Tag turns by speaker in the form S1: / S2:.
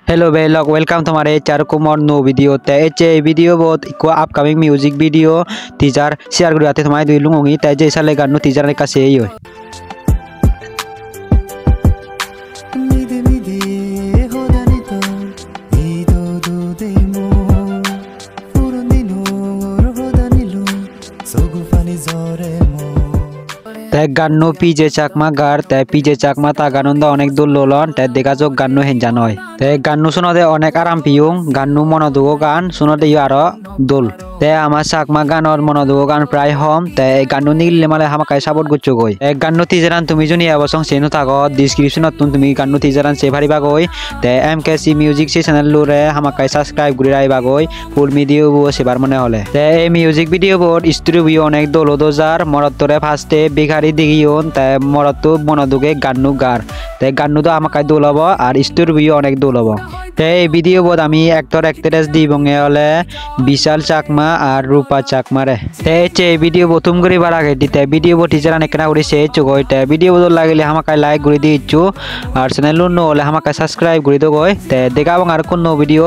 S1: Hello Belok, welcome to my channel more new video. Te video bot ko upcoming music video teaser share guri ate thomai dui lungongi te je sale ganno teaser ne ka se yo. Te ganno pije chakma gar te pije chakma ta ganunda onek dul lolon te dega jok ganno henja noy te ganno sunode onek aram piyung ganno monodugo gan sunode yo aro dul te ama chakma ganor monodugo gan prai hom te ganno nigille male hamakai support goccho goi te ganno tijaran tumi joni abosong seno tago description ot tumi ganno tijaran se bhari bagoi te MKC music channel lure hamakai subscribe guri rai bagoi full video bo sebar mone hole te ei music video bot studio view onek dolo dojar morottore first bigari digion te morotto monoduge gannu gar te gannu to amakai dol hobo ar studio view onek dol hobo te ei video bot ami actor actress dibonge hole Bishal Chakma আর রূপা চাকমারে তে এই video প্রথম করে বার আগে দিতে video বটি যারা নেকনা করে সে চগই তে ভিডিও বদল লাগিলে আমাকে লাইক করে দিচ্ছু আর চ্যানেল নো হলে আমাকে সাবস্ক্রাইব করে দো গই তে দেখাবো আর কোন ভিডিও